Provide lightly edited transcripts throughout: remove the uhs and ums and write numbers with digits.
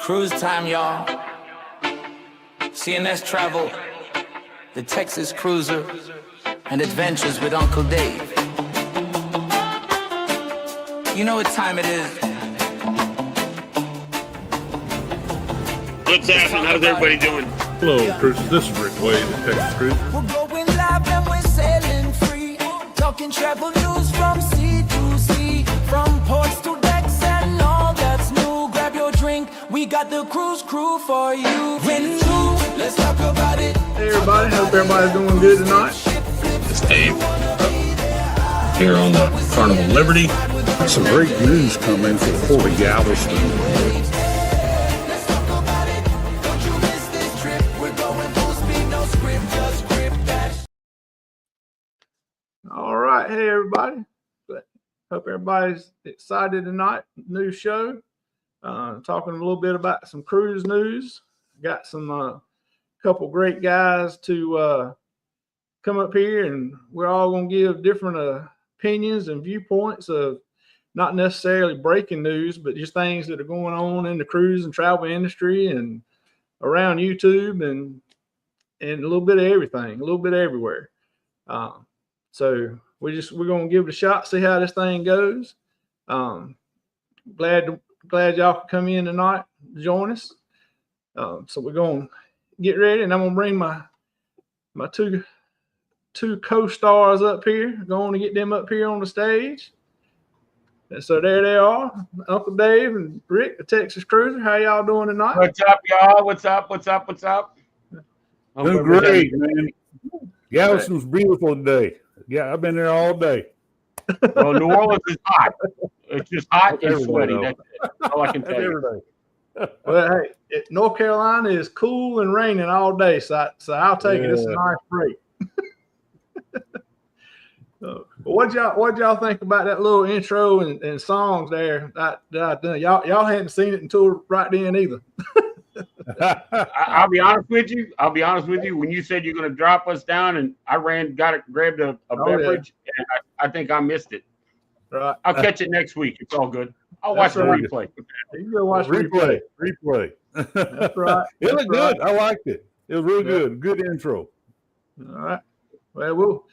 Cruise time, y'all. CNS Travel, the Texas Cruiser, and adventures with Uncle Dave. You know what time it is. What's happening? How's everybody doing? Hello, Cruisers. This is Rick Wade at Texas Cruiser. We're going live and we're sailing free. Talking travel news from sea to sea. From ports to decks and all that's new. Grab your drink, we got the cruise crew for you. When new, let's talk about it. Hey, everybody. Hope everybody's doing good tonight. It's Dave here on the Carnival Liberty. Some great news coming for the Port of Galveston. All right. Hey, everybody. Hope everybody's excited tonight. New show. Talking a little bit about some cruise news. Got some couple great guys to come up here, and we're all going to give different opinions and viewpoints of not necessarily breaking news, but just things that are going on in the cruise and travel industry and around YouTube and a little bit of everything, a little bit everywhere. So we're going to give it a shot, see how this thing goes. Glad y'all could come in tonight, join us. So we're going to get ready, and I'm going to bring my two co-stars up here. Going to get them up here on the stage. And so there they are, Uncle Dave and Rick, the Texas Cruiser. How y'all doing tonight? What's up, y'all? What's up? Doing great, man. Galveston's beautiful today. Yeah, I've been there all day. Well, New Orleans is hot. It's just hot and sweaty. That's all I can tell you. Well, hey, North Carolina is cool and raining all day, so I'll take it. It's a nice break. What y'all think about that little intro and songs there that I done? Y'all hadn't seen it until right then either. I'll be honest with you. When you said you're going to drop us down, and I grabbed a beverage, and I think I missed it. Right. I'll catch it next week. It's all good. I'll watch the replay. You can go watch replay. That's right. It was good. I liked it. It was really good. Good intro. All right. Well,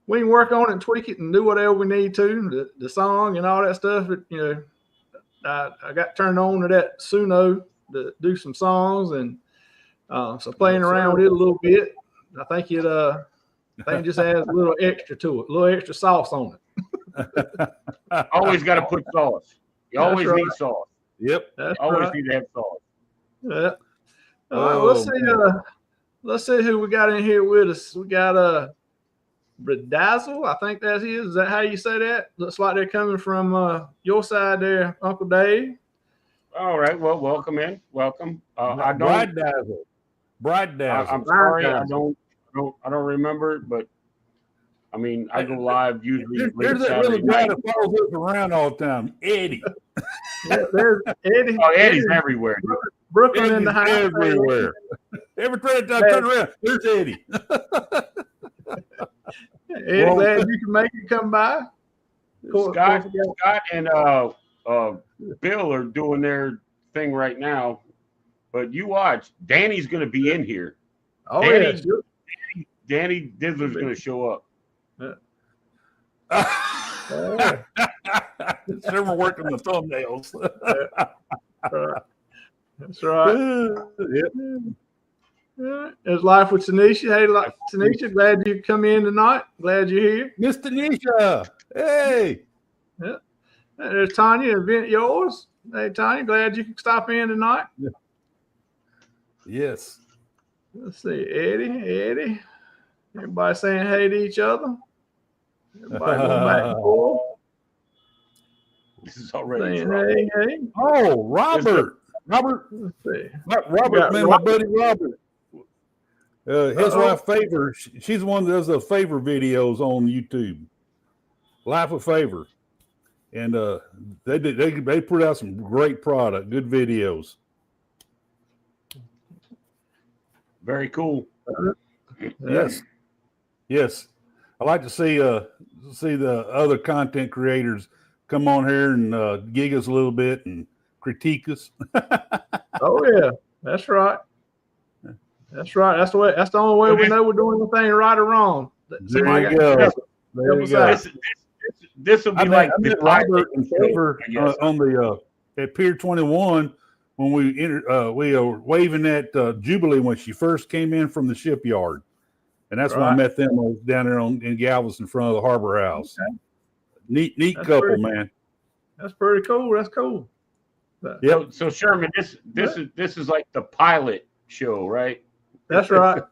we can work on it and tweak it and do whatever we need to. The song and all that stuff. I got turned on to that Suno to do some songs, and so playing around with it a little bit. I think it just adds a little extra to it, a little extra sauce on it. Always got to put sauce. You always need sauce. Yep. Always need to have sauce. Yeah. All right. Let's see who we got in here with us. We got Bedazzle, I think that's his. Is that how you say that? Looks like they're coming from your side there, Uncle Dave. All right. Well, welcome in. Welcome. Bright Dazzle. I'm sorry. I don't remember it, but I mean, I go live usually. There's that little guy that follows us around all the time, Eddie. There's Eddie. Oh, Eddie's everywhere. Brooklyn in the house. Everywhere. Every time I turn around, there's Eddie. Eddie, glad you can make it come by. Scott and Bill are doing their thing right now, but you watch. Danny's going to be in here. Oh, Danny Dizzler's going to show up. Never working the thumbnails. That's right. Yep. It's Life with Tanisha. Hey, Tanisha, glad you could come in tonight. Glad you're here. Miss Tanisha. Hey. Yeah. There's Tanya, event yours. Hey, Tanya, glad you could stop in tonight. Yeah. Yes. Let's see. Eddie. Everybody saying hey to each other. Everybody going back and forth. This is already saying hey. Oh, Robert. Robert, man, my buddy Robert. His wife Favor, she's the one that does the Favor videos on YouTube. Life of Favor, and they put out some great product, good videos. Very cool. Yes. I like to see the other content creators come on here and gig us a little bit and critique us. Oh yeah, that's right. That's right. That's the way. That's the only way we know we're doing anything right or wrong. There you go. There you go. This will be like the Robert and Favor on the at Pier 21 when we were waving at Jubilee when she first came in from the shipyard, and that's when I met them. I was down there in Galveston in front of the Harbor House. Okay. Neat couple, man. That's pretty cool. That's cool. Yeah. So Sherman, this is like the pilot show, right? That's right.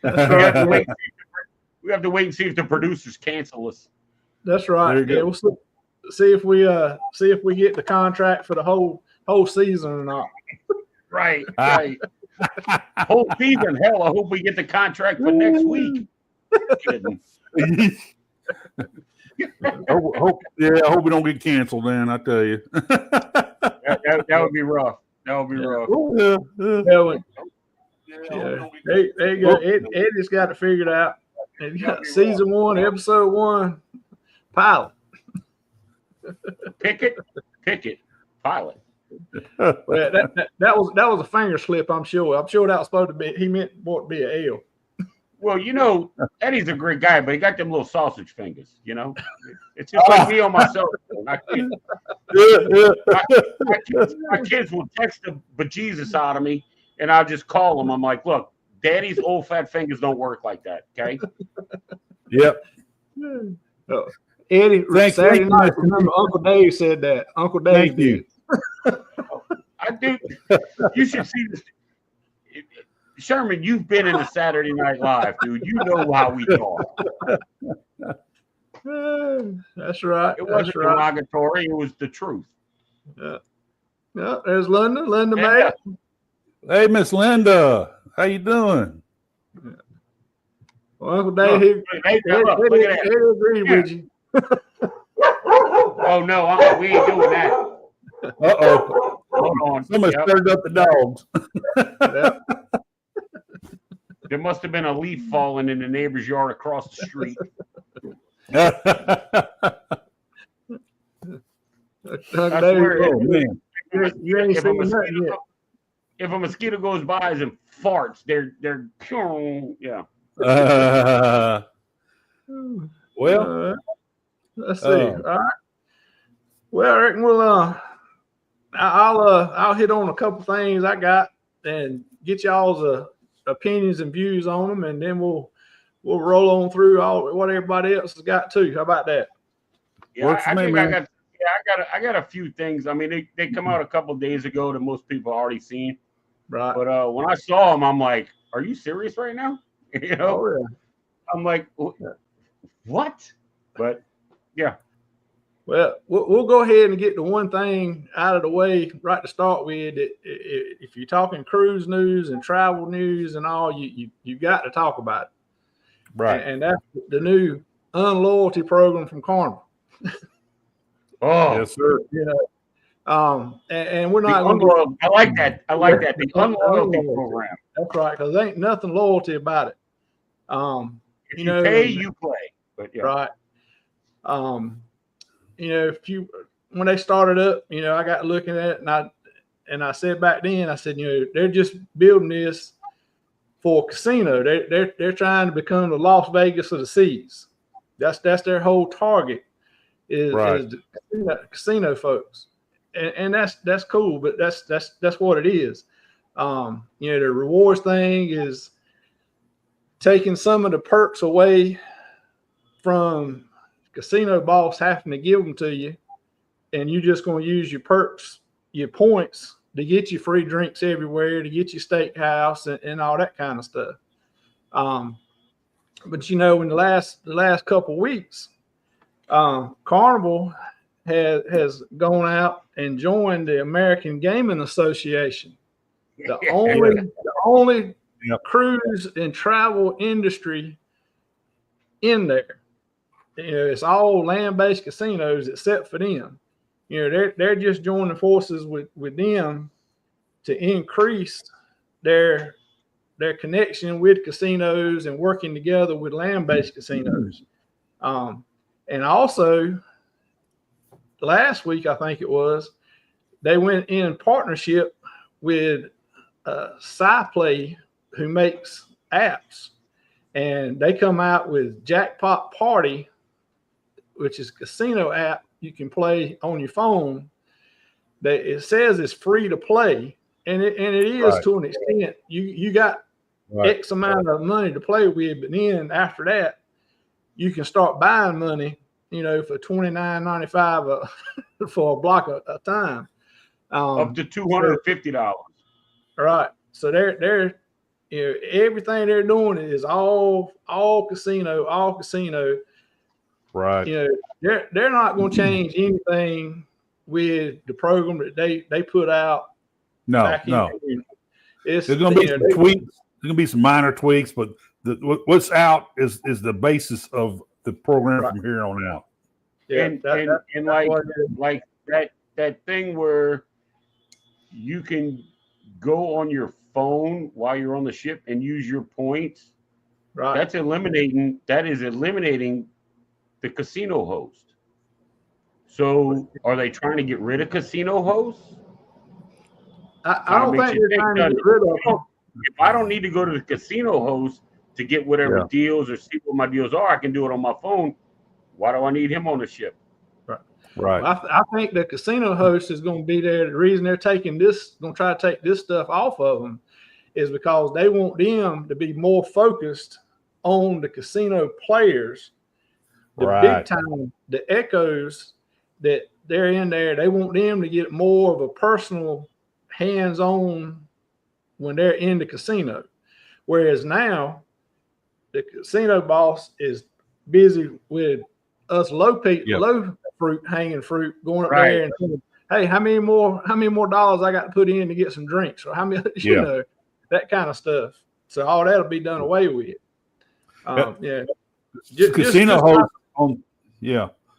That's right. We have to wait and see if the producers cancel us. That's right. Yeah, we'll see if we get the contract for the whole season or not. Right. Whole season. Hell, I hope we get the contract for next week. Kidding. I hope we don't get canceled. Then I tell you, that would be rough. That would be rough. There you go. Eddie's got it figured out. And you got season 1, episode 1, pilot. Pick it, pilot. Well, that was a finger slip. I'm sure that was supposed to be. He meant for it to be an L. Well, Eddie's a great guy, but he got them little sausage fingers. It's just like me on my cell phone. My kids will text the bejesus out of me, and I'll just call them. I'm like, look, Daddy's old fat fingers don't work like that. Okay. Yep. Eddie, Saturday night, remember Uncle Dave said that. Uncle Dave did. I do. You should see this. Sherman, you've been in the Saturday Night Live, dude. You know how we talk. That's right. It wasn't derogatory. It was the truth. Yeah. There's Linda. Linda made it. Hey, Miss Linda. How you doing? Well, Uncle Dave, he agreed with you. Oh, no. We ain't doing that. Uh-oh. Hold on. Somebody stirred up the dogs. There must have been a leaf falling in the neighbor's yard across the street. If a mosquito goes by and farts, they're yeah. Well, let's see. All right. Well, I reckon I'll hit on a couple things I got and get y'all's opinions and views on them, and then we'll roll on through all what everybody else has got too. How about that? Yeah, I got a few things. I mean, they come out a couple of days ago that most people already seen. Right. But when I saw them, I'm like, "Are you serious right now?" Oh, yeah. I'm like, "What?" But yeah. Well, we'll go ahead and get the one thing out of the way right to start with. If you're talking cruise news and travel news and all, you got to talk about it. Right. And that's the new unloyalty program from Carnival. Oh, yes, sir. And we're not going to. I like that. The unloyalty program. That's right, because there ain't nothing loyalty about it. If you pay, you play. But yeah. Right. When they started up, I got looking at it and I said back then, I said, they're just building this for a casino. They're trying to become the Las Vegas of the seas. That's their whole target is the casino folks. And that's cool, but that's what it is. The rewards thing is taking some of the perks away from casino boss having to give them to you, and you're just going to use your perks, your points to get you free drinks everywhere, to get you steakhouse and all that kind of stuff. But in the last couple of weeks, Carnival has gone out and joined the American Gaming Association, the only cruise and travel industry in there. It's all land-based casinos except for them. They're just joining forces with them to increase their connection with casinos and working together with land-based casinos. And also, last week I think it was, they went in partnership with SciPlay, who makes apps, and they come out with Jackpot Party, which is a casino app you can play on your phone. That it says it's free to play, and it is to an extent. You got X amount of money to play with, but then after that, you can start buying money, for $29.95 for a block a time, up to $250. Right. So they're everything they're doing is all casino. Right. They're not going to change anything with the program that they put out. No. There's going to be some tweaks. There's going to be some minor tweaks, but what's out is the basis of the program from here on out. Yeah, and like that thing where you can go on your phone while you're on the ship and use your points. Right. That is eliminating the casino host. So are they trying to get rid of casino hosts? I don't think they're trying to get rid of them. If I don't need to go to the casino host to get whatever deals or see what my deals are, I can do it on my phone. Why do I need him on the ship? Right. Well, I think the casino host is going to be there. The reason they're going to try to take this stuff off of them is because they want them to be more focused on the casino players, the big time, the echoes that they're in there. They want them to get more of a personal hands-on when they're in the casino. Whereas now the casino boss is busy with us low fruit, hanging fruit, going up there and saying, hey, how many more dollars I got to put in to get some drinks, or how many, that kind of stuff. So all that'll be done away with. Casino host on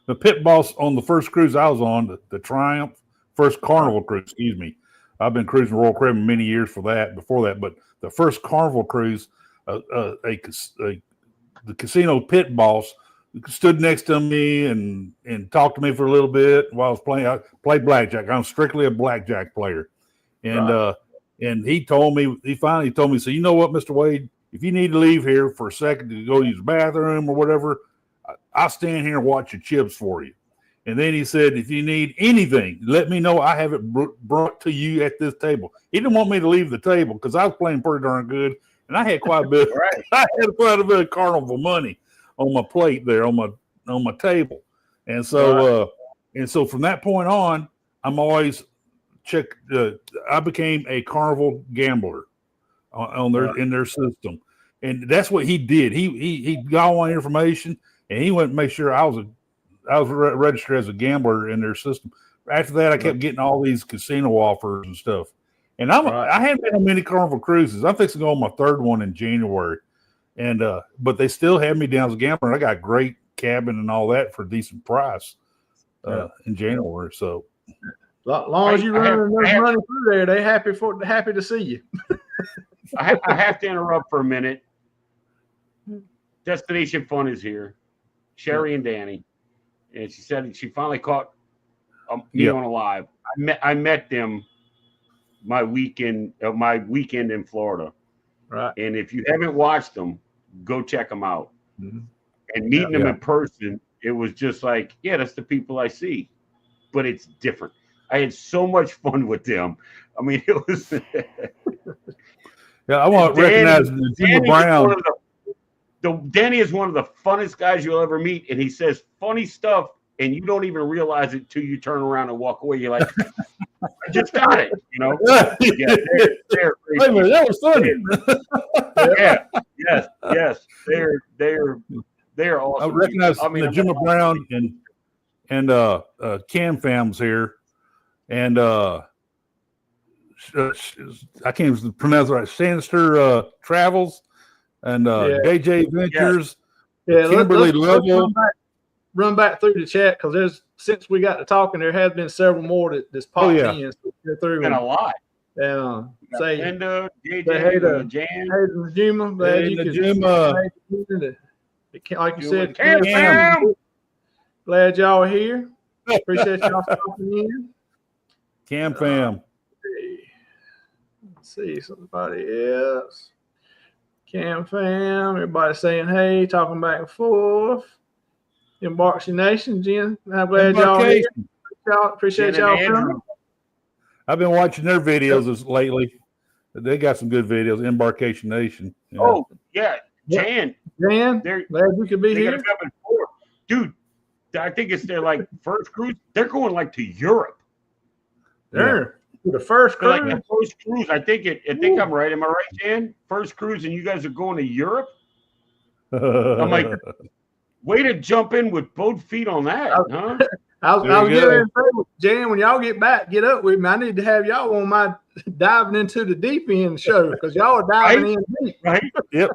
the pit boss on the first cruise I was on, the Triumph, first Carnival cruise, excuse me. I've been cruising Royal Caribbean many years before that, but the first Carnival cruise, the casino pit boss stood next to me and talked to me for a little bit while I was playing. I played blackjack. I'm strictly a blackjack player. And he finally told me, so you know what, Mr. Wade, if you need to leave here for a second to go use the bathroom or whatever, I'll stand here and watch your chips for you. And then he said, if you need anything, let me know. I have it brought to you at this table. He didn't want me to leave the table because I was playing pretty darn good. And I had quite a bit. I had quite a bit of Carnival money on my plate there on my table. And so so from that point on, I'm always I became a Carnival gambler in their system. And that's what he did. He got all my information and he went and made sure I was registered as a gambler in their system. After that, I kept getting all these casino offers and stuff. And I haven't been on many Carnival cruises. I'm fixing to go on my third one in January. And but they still have me down as a gambler. I got a great cabin and all that for a decent price in January. So as long as you run enough money through there, they're happy to see you. I have to interrupt for a minute. Destination Fun is here. Sherry and Danny. And she said she finally caught me on a live. I met them my weekend in Florida. Right. And if you haven't watched them, go check them out. Mm-hmm. And meeting them in person, it was just like, that's the people I see. But it's different. I had so much fun with them. I mean, it was I want to recognize Jimmy Brown. Danny is one of the funnest guys you'll ever meet, and he says funny stuff, and you don't even realize it till you turn around and walk away. You're like, I just got it, they're wait a minute, that was funny. Yes, they're awesome. I recognize Jimmy Brown and Cam Fam's here, and I can't even pronounce it right. CNS Travels. And JJ Ventures, Kimberly Level. Run back through the chat because since we got to talking, there has been several more that's popped in. So through and a lot. Say JJ, hey to Jan, like you said, glad y'all are here. Appreciate y'all stopping in. Cam fam. Let's see somebody else. Cam fam, everybody saying hey, talking back and forth. Embarkation Nation, Jen. I'm glad y'all here. Appreciate y'all coming. I've been watching their videos lately. They got some good videos. Embarkation Nation. Yeah. Oh yeah, Jan. Glad you could be here. Dude, I think it's their like first cruise. They're going like to Europe. The first cruise. Like the first cruise. I think I'm right. Am I right, Jan? First cruise, and you guys are going to Europe. I'm like, way to jump in with both feet on that, huh? I was getting in Jan, when y'all get back, get up with me. I need to have y'all on my diving into the deep end show because y'all are diving in deep. Right? Yep.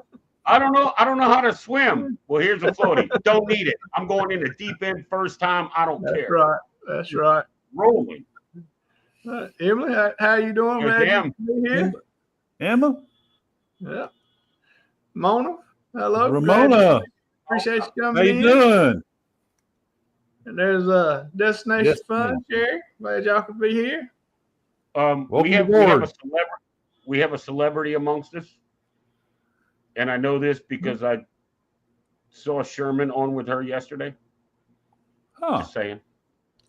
I don't know how to swim. Well, here's a floaty. Don't need it. I'm going in the deep end first time. I don't care. That's right. Rolling. Emily, how you doing? Glad you be here. Emma? Yeah. Mona, hello. Ramona. Appreciate you coming in. How you doing? And there's Destination Fun, Jerry. Glad y'all could be here. We have a celebrity amongst us. And I know this because I saw Sherman on with her yesterday. Just saying.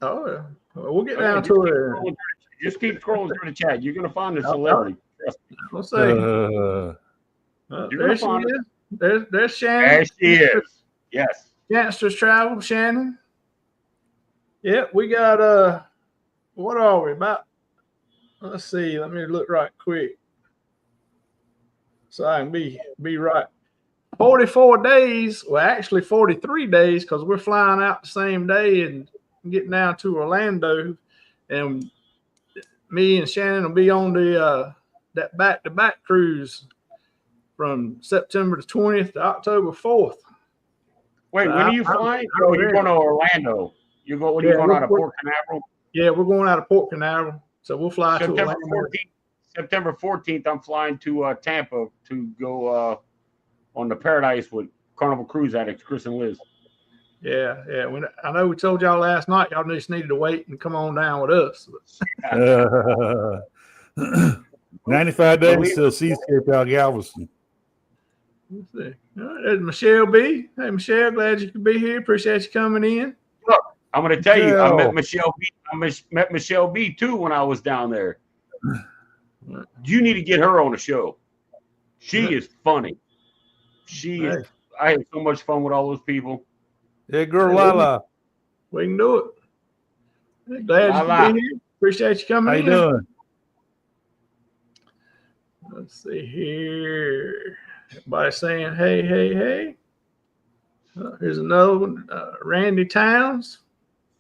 Oh, yeah. Well, we'll get down to it. Just keep scrolling through the chat. You're going to find the celebrity. We'll see. There she is. There's Shannon. There she is. Yes. CNS Travel, Shannon. Yep, we got what are we about? Let's see. Let me look right quick so I can be right. 44 days. Well, actually 43 days because we're flying out the same day and getting down to Orlando, and me and Shannon will be on the that back-to-back cruise from September the 20th to October 4th. Wait, when are you flying? You're going to Orlando. You're going out of Port Canaveral? Yeah, we're going out of Port Canaveral. So we'll fly to Orlando. September 14th, I'm flying to Tampa to go on the Paradise with Carnival Cruise Addicts, Chris and Liz. Yeah. I know we told y'all last night y'all just needed to wait and come on down with us. 95 days till Seascape out Galveston. Let's see. All right, there's Michelle B. Hey, Michelle, glad you could be here. Appreciate you coming in. Look, I'm going to tell you, I met Michelle B. Met Michelle B. too when I was down there. You need to get her on the show. She is funny. I had so much fun with all those people. Yeah, girl, Lala. We can do it. Hey, glad you could be here. Appreciate you coming in. How you doing? Let's see here. Everybody saying, hey. Here's another one. Randy Towns.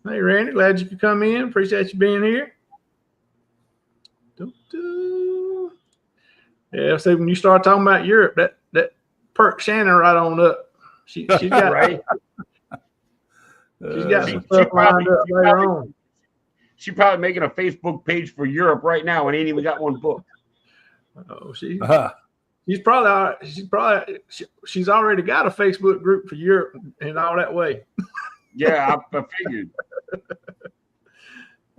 Hey, Randy, glad you could come in. Appreciate you being here. Yeah, so when you start talking about Europe, that perked Shannon right on up. She's got right. She's got some stuff lined up later on. She's probably making a Facebook page for Europe right now and ain't even got one booked. Oh, she's already got a Facebook group for Europe and all that way. Yeah, I figured.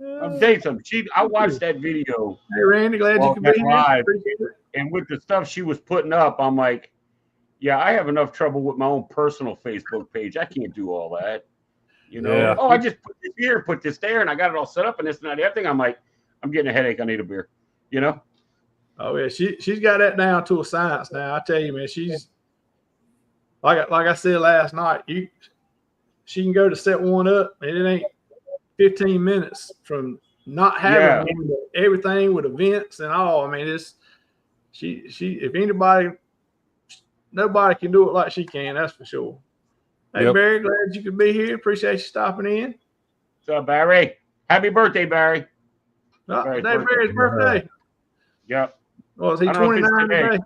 I'll tell you something. I watched that video. Hey, Randy, glad you could be here. And with the stuff she was putting up, I'm like, yeah, I have enough trouble with my own personal Facebook page. I can't do all that. You know, yeah. I just put this here, put this there, and I got it all set up and this and that. Everything. I'm like, I'm getting a headache. I need a beer. You know? Oh yeah, she's got that down to a science now. I tell you, man, she's like I said last night. She can go to set one up, and it ain't 15 minutes from not having everything with events and all. I mean, it's she. If nobody can do it like she can. That's for sure. Hey, Barry, glad you could be here. Appreciate you stopping in. What's up, Barry? Happy birthday, Barry. Today Barry's birthday. Yep. Oh, is he 29 today?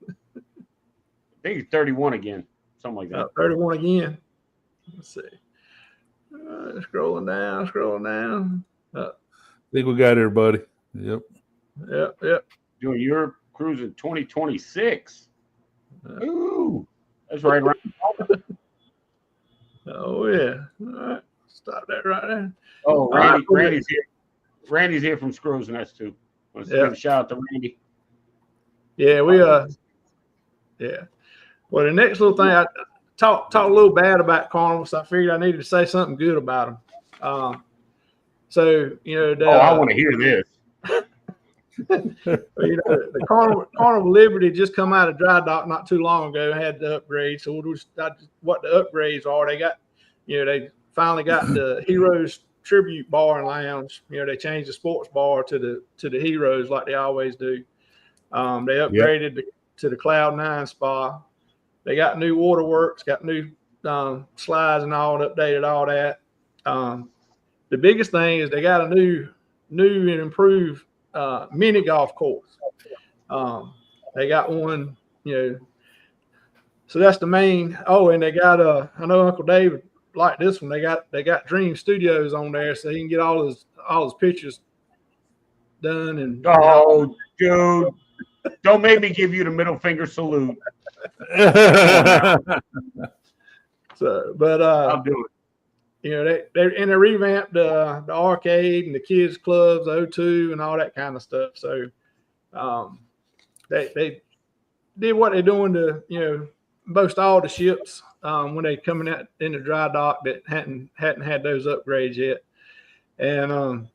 I think he's 31 again. Something like that. 31 again. Let's see. Scrolling down. I think we got everybody. Yep. Doing your cruise in 2026. Ooh, that's right around. Oh yeah. All right. Stop that right there. Oh, Randy's here. Randy's here from Screws, and that's too. Let's give a shout out to Randy. Yeah, yeah. Well, the next little thing, I talked a little bad about Carnival, so I figured I needed to say something good about them. So I want to hear this. The Carnival Liberty just come out of dry dock not too long ago and had the upgrade. So what the upgrades are, they got, they finally got the Heroes Tribute Bar and Lounge. They changed the sports bar to the Heroes like they always do. They upgraded to the Cloud9 spa. They got new waterworks, got new slides and all, and updated all that. The biggest thing is they got a new and improved mini golf course. They got one, so that's the main. Oh, and they got I know Uncle David liked this one. They got Dream Studios on there, so he can get all his pictures done. And dude, don't make me give you the middle finger salute. So, but I'll do it. They revamped the arcade and the kids clubs, O2 and all that kind of stuff. So they did what they're doing to most all the ships when they coming out in the dry dock that hadn't had those upgrades yet. And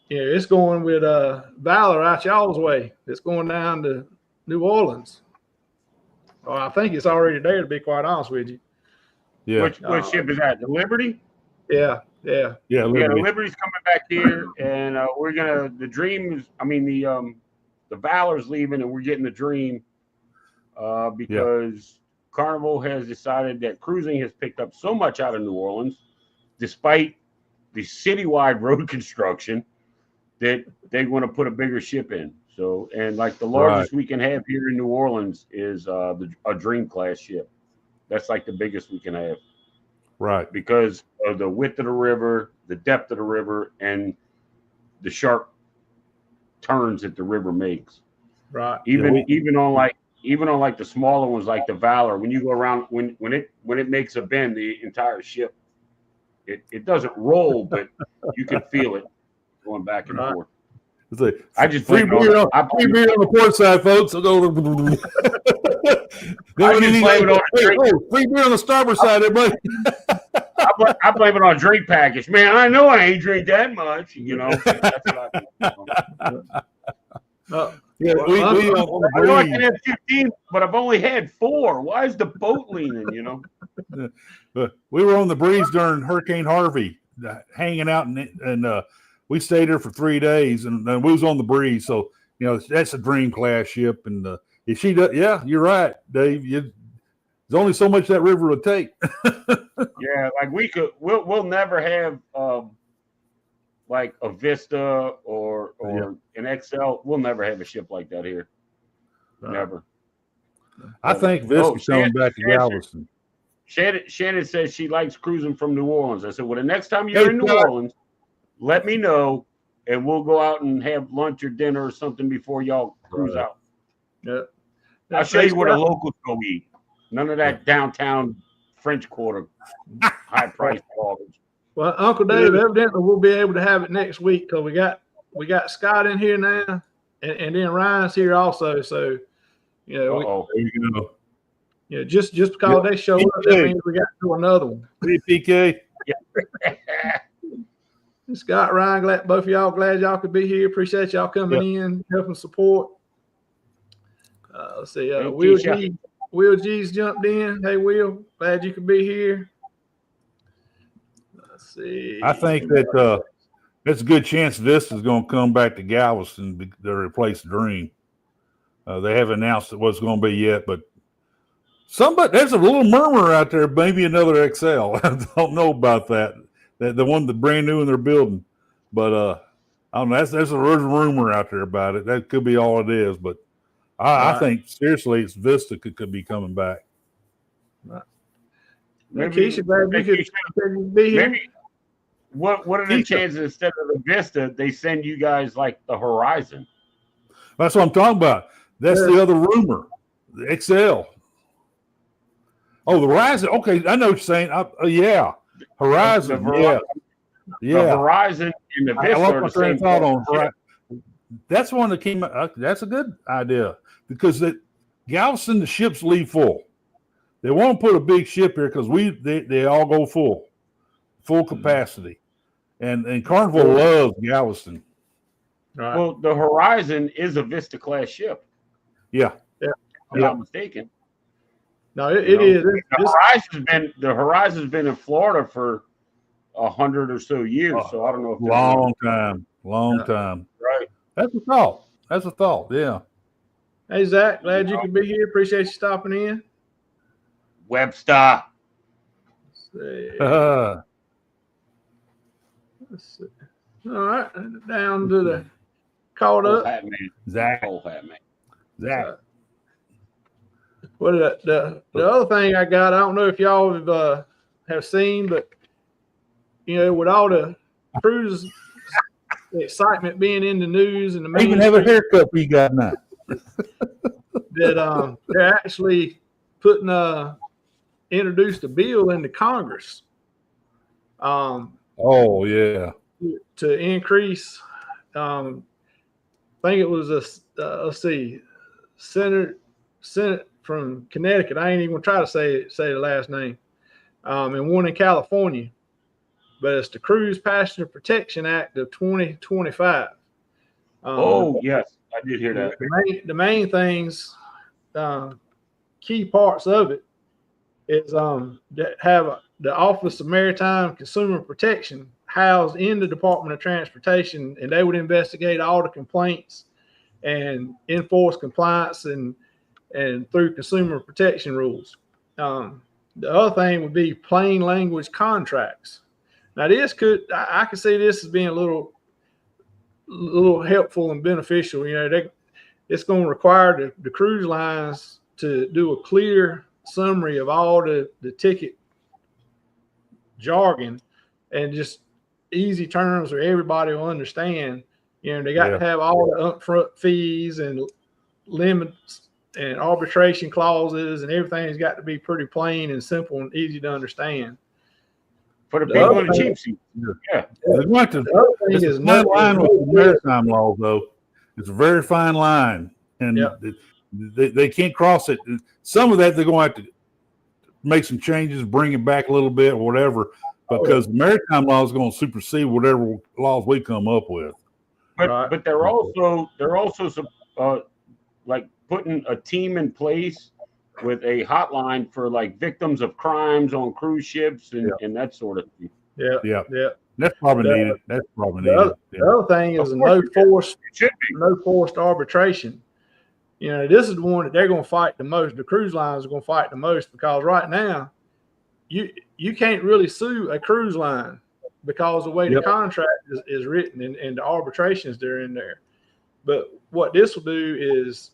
it's going with Valor out y'all's way. It's going down to New Orleans. Well, I think it's already there, to be quite honest with you. Yeah. Which ship is that? The Liberty? Yeah. Liberty. Yeah, the Liberty's coming back here, and we're gonna. The Dream is. I mean, the Valor's leaving, and we're getting the Dream because Carnival has decided that cruising has picked up so much out of New Orleans, despite the citywide road construction, that they want to put a bigger ship in. So, and like the largest we can have here in New Orleans is a Dream class ship. That's like the biggest we can have. Right. Because of the width of the river, the depth of the river, and the sharp turns that the river makes. Right. Even on like the smaller ones like the Valor, when you go around when it makes a bend, the entire ship it doesn't roll, but you can feel it going back and forth. It's like, I just free beer on the port side, folks. Free beer on the starboard side, everybody. I blame it on drink package. Man, I know I ain't drink that much. That's what I do. I know I can have 15, but I've only had 4. Why is the boat leaning? We were on the breeze during Hurricane Harvey, hanging out, and we stayed there for 3 days, and we was on the breeze. So that's a Dream class ship, and if she does, you're right, Dave. There's only so much that river would take. Yeah, like we'll never have like a Vista or an XL. We'll never have a ship like that here. Never. I think Vista's coming back to Galveston. Shannon says she likes cruising from New Orleans. I said, well, the next time you're in New Orleans, let me know, and we'll go out and have lunch or dinner or something before y'all cruise out. Yeah. I'll show you where the locals go eat. None of that downtown French Quarter high-priced garbage. Well, Uncle Dave, evidently we'll be able to have it next week because we got Scott in here now, and then Ryan's here also. So, there you go. Just because they show up, that means we got to do another one. Hey, PK. Scott, Ryan, both of y'all glad y'all could be here. Appreciate y'all coming in, helping support. Let's see. Will G's jumped in. Hey, Will, glad you could be here. Let's see. I think that there's a good chance Vista's going to come back to Galveston to replace Dream. They haven't announced what's going to be yet, but there's a little murmur out there, maybe another XL. I don't know about that. The one that's brand new in their building. But I don't know. There's a rumor out there about it. That could be all it is, but I think seriously, it's Vista could be coming back. Right. Maybe Keisha, glad you could be here. Maybe what are the chances instead of the Vista, they send you guys like the Horizon? That's what I'm talking about. That's the other rumor. The XL. Oh, the Horizon. Okay, I know what you're saying. Horizon. Yeah, Horizon and the I Vista lost are my the train same of thought on ship. Horizon. That's one that came. That's a good idea because Galveston, the ships leave full. They won't put a big ship here because they all go full capacity, and Carnival loves Galveston. Right. Well, the Horizon is a Vista class ship. Yeah, Yeah. If I'm not mistaken. No, it is. The Horizon's been in Florida for 100 or so years. So I don't know if long time. Right. That's a thought. Yeah. Hey, Zach, glad you could be here. Appreciate you stopping in. Webster. Let's see. All right, down to the caught Old up. hat man. Zach. Old hat man. Zach. Well, the other thing I got, I don't know if y'all have seen, but with all the cruise excitement being in the news and the I even have a haircut we got now. that they're actually putting introduced a bill into Congress. Oh yeah. To increase, I think it was let's see, Senate from Connecticut. I ain't even gonna try to say the last name. And one in California, but it's the Cruise Passenger Protection Act of 2025. Oh yes, I did hear that. The main things, key parts of it is that have the Office of Maritime Consumer Protection housed in the Department of Transportation, and they would investigate all the complaints and enforce compliance and through consumer protection rules. The other thing would be plain language contracts. Now this I could see this as being a little helpful and beneficial. It's going to require the cruise lines to do a clear summary of all the ticket jargon and just easy terms where everybody will understand. They got to have all the upfront fees and limits and arbitration clauses, and everything's got to be pretty plain and simple and easy to understand. For the people in the cheap seats. Yeah. It's a fine line with the maritime laws, though. It's a very fine line, and they can't cross it. Some of that they're going to have to make some changes, bring it back a little bit, or whatever, because the maritime law is going to supersede whatever laws we come up with. But they're also like putting a team in place with a hotline for like victims of crimes on cruise ships and that sort of thing. Yeah. That's probably needed. The other thing is no forced arbitration. This is the one that they're going to fight the most. The cruise lines are going to fight the most because right now you can't really sue a cruise line because the way the contract is written and the arbitrations that are in there. But what this will do is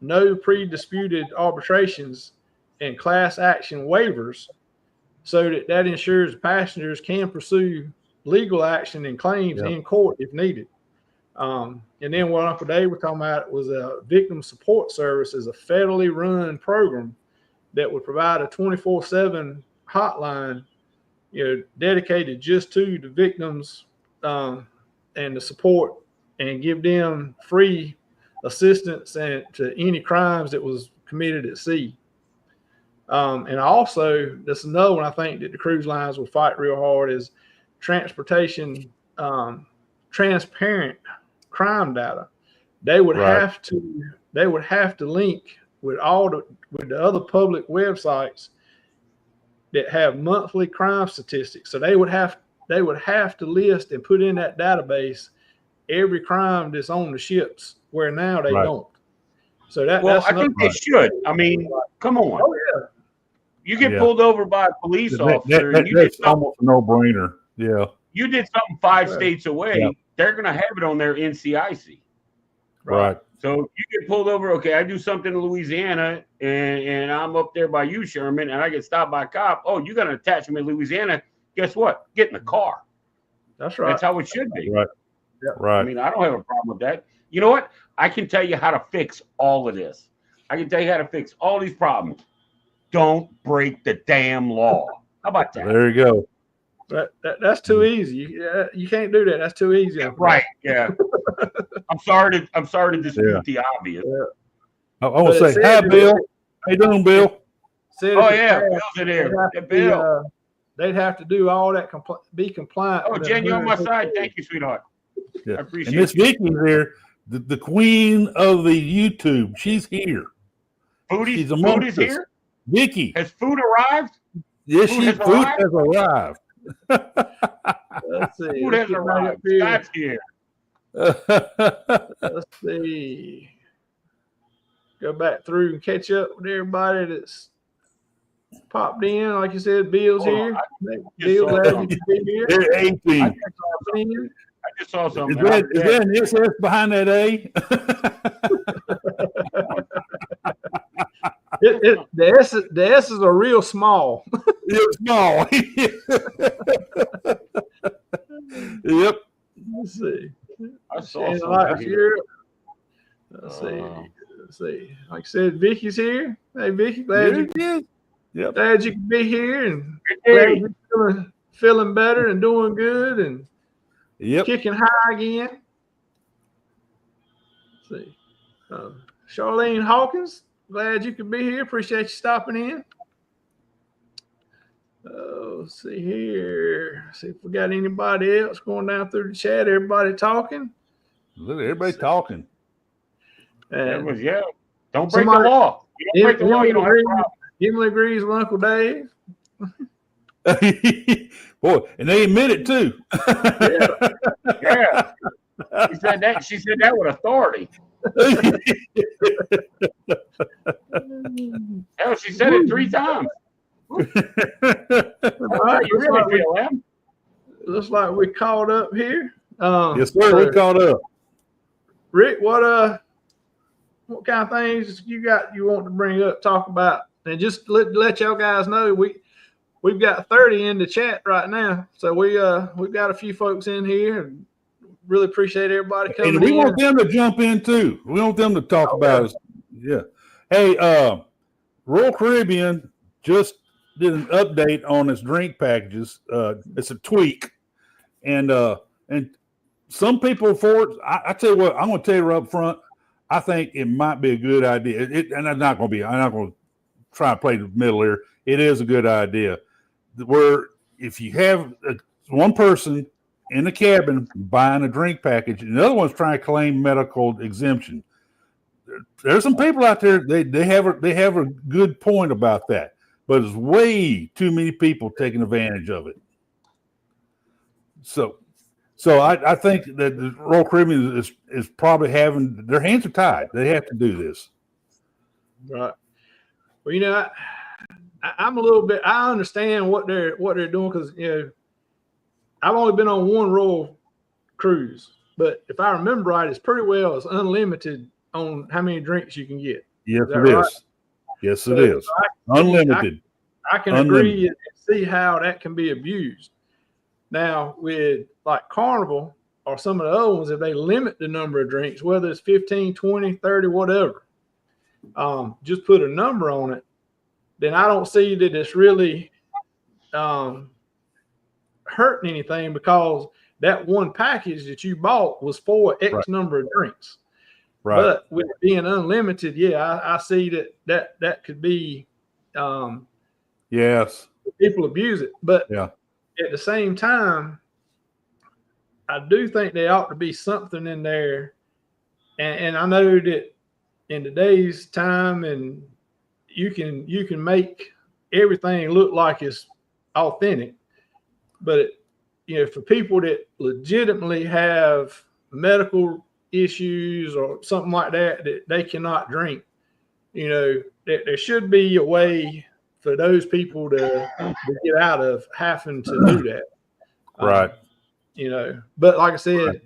no pre-disputed arbitrations and class action waivers, so that ensures passengers can pursue legal action and claims in court if needed. And then what Uncle Dave was talking about was a victim support service is a federally run program that would provide a 24/7 hotline, dedicated just to the victims and the support, and give them free assistance and to any crimes that was committed at sea. And also, that's another one I think that the cruise lines will fight real hard is transportation transparent crime data. They would have to link with with the other public websites that have monthly crime statistics. So they would have to list and put in that database every crime that's on the ships, where now they don't. So I think they should. I mean, come on. Oh yeah. You get pulled over by a police officer. That's almost a no-brainer. Yeah. You did something 5 states away. Yeah. They're going to have it on their NCIC. Right. So you get pulled over. Okay, I do something in Louisiana, and I'm up there by you, Sherman, and I get stopped by a cop. Oh, you got an attachment in Louisiana. Guess what? Get in the car. That's right. That's how it should be. Right. Yeah. Right. I mean, I don't have a problem with that. You know what? I can tell you how to fix all of this. I can tell you how to fix all these problems. Don't break the damn law. How about that? There you go. That's too easy. You can't do that. That's too easy. Yeah, right. Yeah. I'm sorry to dispute the obvious. Yeah. I want to say, hi, Bill. How you doing, Bill? Oh, yeah. Bill's in here. Yeah, Bill. They'd have to do all that, be compliant. Oh, Jen, you're on my side. Thank you, sweetheart. Yeah. I appreciate it. And Miss Vicky's here, the queen of the YouTube. She's here. She's food is here? Vicky. Has food arrived? Yes, food has arrived. Let's see. Food has arrived. Scott's here. Let's see. Go back through and catch up with everybody that's popped in. Like you said, Bill's here. Bill, glad you could be here. They're 18. I just saw something. Is that an SS behind that A? The S's are real small. It's small. Yep. Let's see. I saw something here. Let's see. Like I said, Vicky's here. Hey, Vicky, glad you could be here, and glad you're feeling better and doing good and kicking high again. Let's see. Charlene Hawkins, glad you could be here. Appreciate you stopping in. Let's see here. See if we got anybody else going down through the chat. Everybody talking. Look, everybody talking. And don't break the law. You don't break the law, you don't have a problem. Emily agrees with Uncle Dave. Boy, and they admit it too. Yeah. She said that with authority. Hell, she said it 3 times. You really feel him? Looks like we caught up here. Yes, sir. We caught up. Rick, what kind of things you want to bring up, talk about? And just let y'all guys know we've got 30 in the chat right now. So we've got a few folks in here, and really appreciate everybody coming in. And we want them to jump in too. We want them to talk about it. Yeah. Hey, Royal Caribbean just did an update on its drink packages. It's a tweak, and some people I tell you what, I'm going to tell you right up front. I think it might be a good idea. And I'm not going to try to play the middle here. It is a good idea. Where if you have one person in the cabin buying a drink package, and the other one's trying to claim medical exemption, there's some people out there they have a good point about that, but it's way too many people taking advantage of it. So I think that the Royal Caribbean is probably having their hands are tied. They have to do this. Right. Well, I'm a little bit. I understand what they're doing because I've only been on one Royal cruise, but if I remember right, it's pretty well it's unlimited on how many drinks you can get. Yes, it is. Yes, it is. Unlimited. I can agree and see how that can be abused. Now, with like Carnival or some of the other ones, if they limit the number of drinks, whether it's 15, 20, 30, whatever, just put a number on it, then I don't see that it's really hurting anything because that one package that you bought was for X number of drinks. Right. But with it being unlimited, I see that could be yes. People abuse it. But at the same time, I do think there ought to be something in there. And I know that in today's time and you can make everything look like it's authentic. But for people that legitimately have medical issues or something like that they cannot drink, there should be a way for those people to get out of having to do that. Right. But like I said,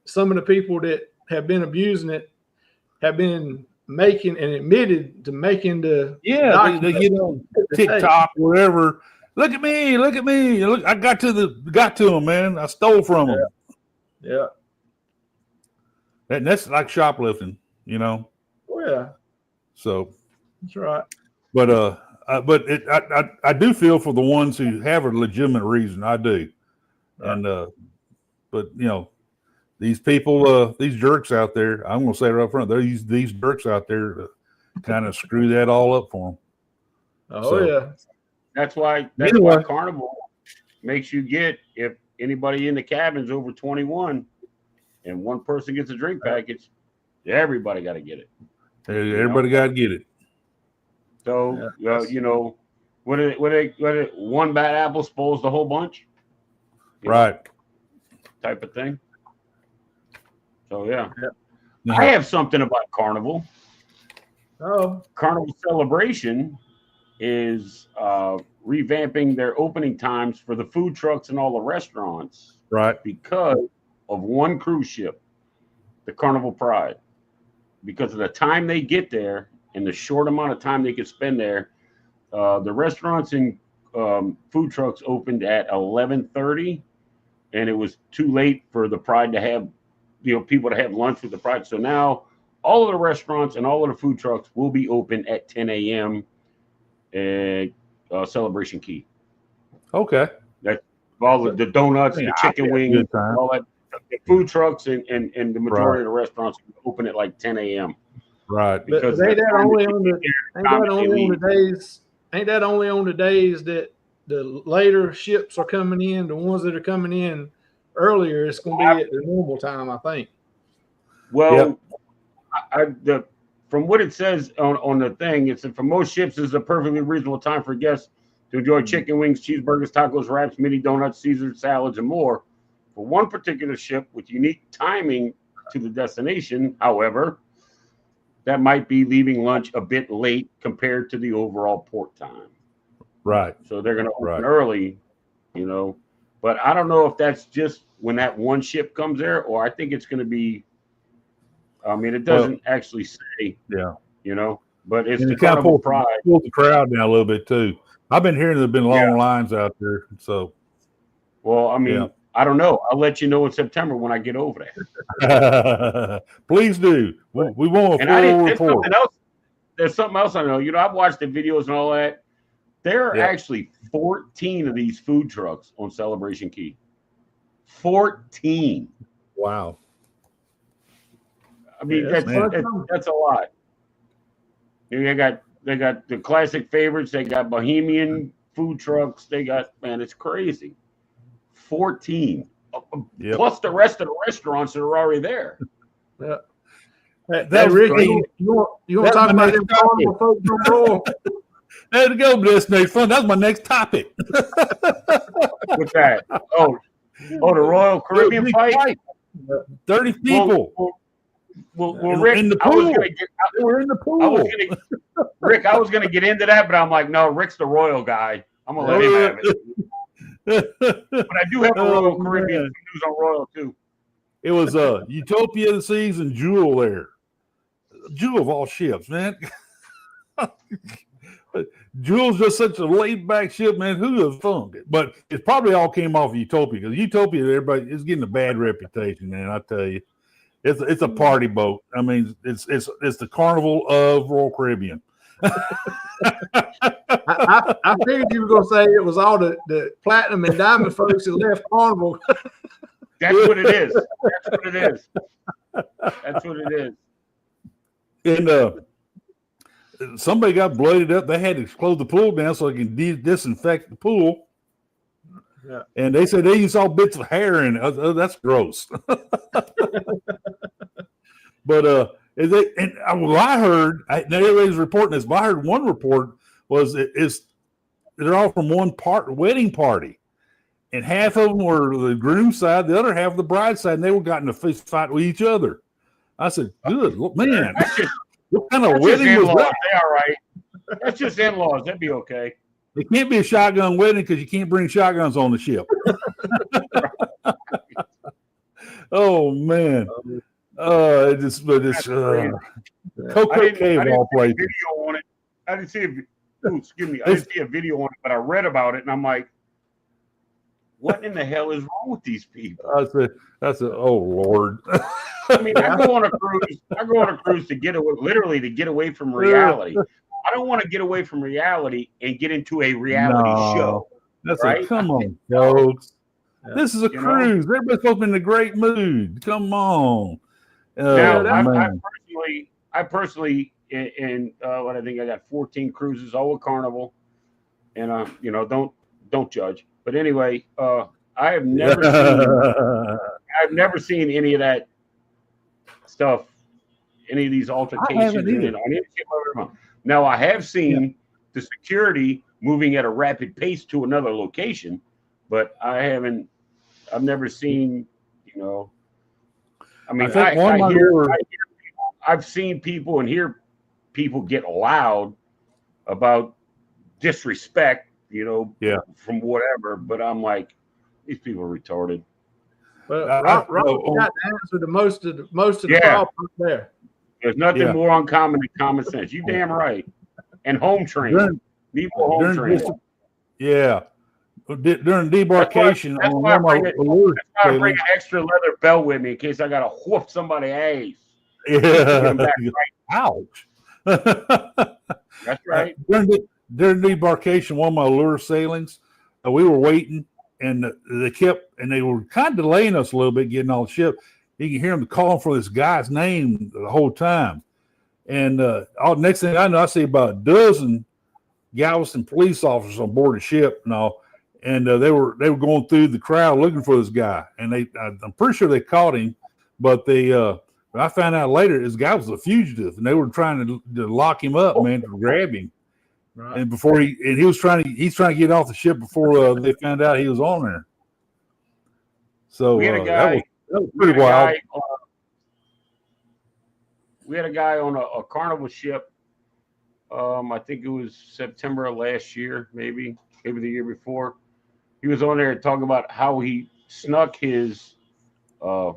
some of the people that have been abusing it have been making and admitted to making the they get on TikTok, wherever. Look at me! Look, I got to them, man. I stole from them. Yeah. And that's like shoplifting, Oh yeah. So that's right. But but I do feel for the ones who have a legitimate reason. I do, and but these people, these jerks out there. I'm going to say it right up front. These jerks out there kind of screw that all up for them. Oh yeah, that's why Carnival makes you get, if anybody in the cabin's over 21 and one person gets a drink package, everybody got to get it. Everybody got to get it. So what one bad apple spoils the whole bunch, right? Type of thing. So yeah. I have something about Carnival. Oh, Carnival Celebration is revamping their opening times for the food trucks and all the restaurants, right? Because of one cruise ship, the Carnival Pride. Because of the time they get there and the short amount of time they could spend there, the restaurants and food trucks opened at 11:30, and it was too late for the Pride to have, people to have lunch with the Pride. So now all of the restaurants and all of the food trucks will be open at 10 a.m. at Celebration Key. Okay. That all the donuts, the chicken wings, all that. The food trucks and the majority of the restaurants open at like 10 a.m. Right. Because ain't that only on the days that the later ships are coming in? The ones that are coming in earlier, it's going to be at the normal time, I think. Well, from what it says on the thing, it's that for most ships, this is a perfectly reasonable time for guests to enjoy chicken wings, cheeseburgers, tacos, wraps, mini donuts, Caesar salads, and more. For one particular ship with unique timing to the destination, however, that might be leaving lunch a bit late compared to the overall port time. Right. So they're going to open early, But I don't know if that's just when that one ship comes there, or I think it's going to be. I mean, it doesn't actually say. Yeah. But it's and the Carnival Pride. Pull the crowd down a little bit too. I've been hearing there've been long lines out there. So. Well, I mean, I don't know. I'll let you know in September when I get over there. Please do. We want a full report. There's something else I know. I've watched the videos and all that. There are actually 14 of these food trucks on Celebration Key. 14. Wow. I mean, that's a lot. They got the classic favorites. They got Bohemian food trucks. They got, it's crazy. 14. Plus the rest of the restaurants that are already there. Yeah. That Rick, you want to talk about them Carnival folks on Royal? There to go, Destination Fun. That's my next topic. What's that? Oh, the Royal Caribbean fight? 30 people. Well, Rick, in the pool. They were in the pool. Rick, I was going to get into that, but I'm like, no, Rick's the Royal guy. I'm going to let him have it. But I do have a Royal Caribbean news on Royal, too. It was Utopia of the Seas and Jewel there. Jewel of all ships, man. Jewel's just such a laid-back ship, man. Who would have thunk it? But it probably all came off of Utopia, because Utopia, everybody is getting a bad reputation, man. I tell you, it's a party boat. I mean, it's the Carnival of Royal Caribbean. I figured you were going to say it was all the platinum and diamond folks that left Carnival. That's what it is. That's what it is. And somebody got blooded up. They had to close the pool down so they can disinfect the pool. Yeah. And they said they saw bits of hair in it. That's gross. But I heard, everybody's reporting this, but I heard one report was they're all from one wedding party. And half of them were the groom side, the other half the bride side, and they were got in a fist fight with each other. I said, good, man. What kind of wedding was that? They all right. That's just in-laws. That'd be okay. It can't be a shotgun wedding because you can't bring shotguns on the ship. Oh, man. Coco Cave of all places. I didn't see a video on it, but I read about it, and I'm like, what in the hell is wrong with these people? I said, oh Lord. I mean, I go on a cruise to get away, literally to get away from reality. don't want to get away from reality and get into a reality show. That's right? Come on, folks. Yeah. This is a cruise. Everybody's supposed to be in a great mood. Come on. Now, I personally, in what I think I got 14 cruises, all with Carnival, and don't judge. But anyway, I have never I've never seen any of that stuff, any of these altercations. Now, I have seen the security moving at a rapid pace to another location, but I've never seen, I mean, I've seen people and hear people get loud about disrespect, from whatever, but I'm like, these people are retarded. Well, Robert got the answer to most of the problems there. There's nothing more uncommon than common sense. You damn right. And home training. Need more home training. During debarkation, that's why I bring an extra leather belt with me in case I got to whoop somebody's ass. Yeah. Ouch. That's right. During debarkation, one of my lure sailings, we were waiting, and they were kind of delaying us a little bit getting on the ship. You can hear them calling for this guy's name the whole time. And next thing I know, I see about a dozen Galveston police officers on board the ship and all. And they were going through the crowd looking for this guy. And I'm pretty sure they caught him, but I found out later this guy was a fugitive, and they were trying to lock him up, man, to grab him. Right. And he's trying to get off the ship before they found out he was on there. So we had a guy. That was pretty wild. We had a guy on a Carnival ship. I think it was September of last year, maybe the year before. He was on there talking about how he snuck his, I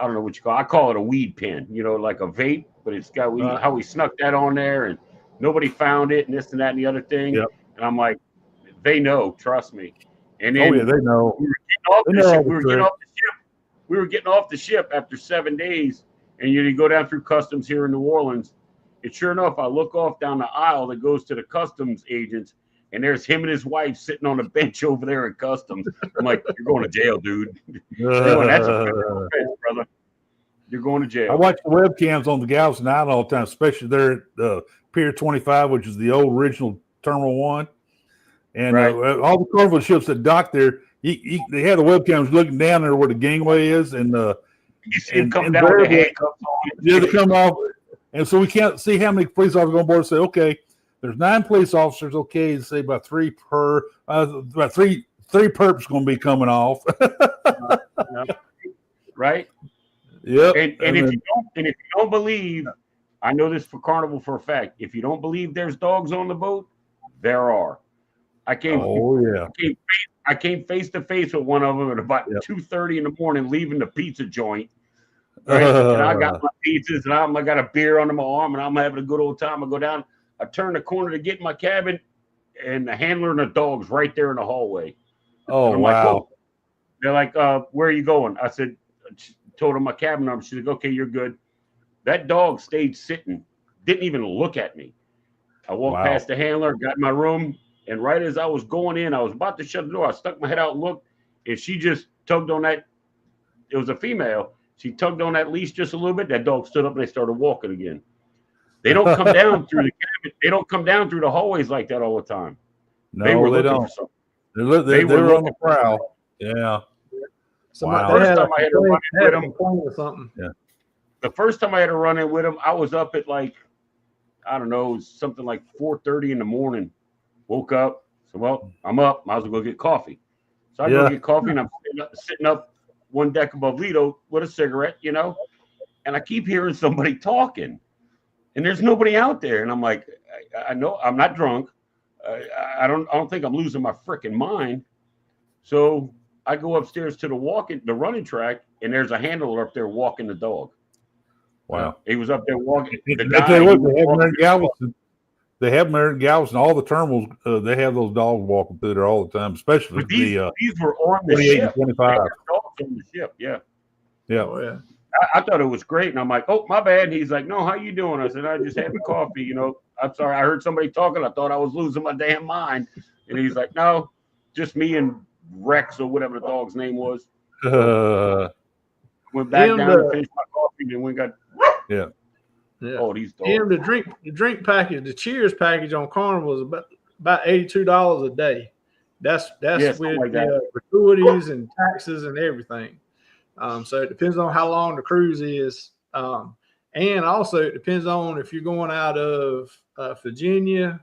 don't know what you call it. I call it a weed pen, like a vape, but it's got weed. How he snuck that on there and nobody found it and this and that and the other thing. Yep. And I'm like, they know, trust me. And then they know. We were getting off the ship after 7 days, and you go down through customs here in New Orleans. And sure enough, I look off down the aisle that goes to the customs agents, and there's him and his wife sitting on a bench over there in customs. I'm like, you're going to jail, dude. That's a offense, brother. You're going to jail. I watch the webcams on the Galveston Island all the time, especially there at Pier 25, which is the old original Terminal 1. And all the Carnival ships that dock there, they have the webcams looking down there where the gangway is, and you see them come down with the handcuffs on. Yeah, they come off, and so we can't see how many police officers go on board and say, okay, there's 9 police officers, okay, say about 3 per, about three perps going to be coming off. Right? Yep. And if you don't believe, I know this for Carnival for a fact, if you don't believe there's dogs on the boat, there are. I came face to face with one of them at about 2:30 in the morning, leaving the pizza joint. Right? And I got my pizzas, and I got a beer under my arm, and I'm having a good old time. I go down, I turn the corner to get in my cabin, and the handler and the dog's right there in the hallway. Oh, wow. Like, oh. They're like, where are you going? I said, told her my cabin number. She's like, okay, you're good. That dog stayed sitting, didn't even look at me. I walked past the handler, got in my room, and right as I was going in, I was about to shut the door. I stuck my head out and looked, and she just tugged on that. It was a female. She tugged on that leash just a little bit. That dog stood up and they started walking again. They don't come down through the cabin. They don't come down through the hallways like that all the time. No, they don't. They were on the prowl. Yeah. Somebody time I had to run in with them, or something. Yeah. The first time I had to run in with them, I was up at like, I don't know, something like 4:30 in the morning. Woke up. So, well, I'm up. Might as well go get coffee. So I go get coffee, and I'm sitting up one deck above Lido with a cigarette, and I keep hearing somebody talking, and there's nobody out there. And I'm like, I know I'm not drunk. I don't think I'm losing my freaking mind. So I go upstairs to the running track, and there's a handler up there walking the dog. Wow. He was up there walking. They have them there in Galveston. All the terminals, they have those dogs walking through there all the time, especially these were on the ship. 25. Dogs on the ship, yeah. Yeah. Oh, yeah. I thought it was great, and I'm like, oh, my bad. And he's like, no, how you doing? I said, I just had the coffee. You know, I'm sorry. I heard somebody talking. I thought I was losing my damn mind. And he's like, no, just me and Rex or whatever the dog's name was. Went back down and finished my coffee, and then we got yeah. Oh, these dogs. And the drink package, the Cheers package on Carnival is about $82 a day. That's with like gratuities and taxes and everything. So it depends on how long the cruise is. And also it depends on if you're going out of Virginia,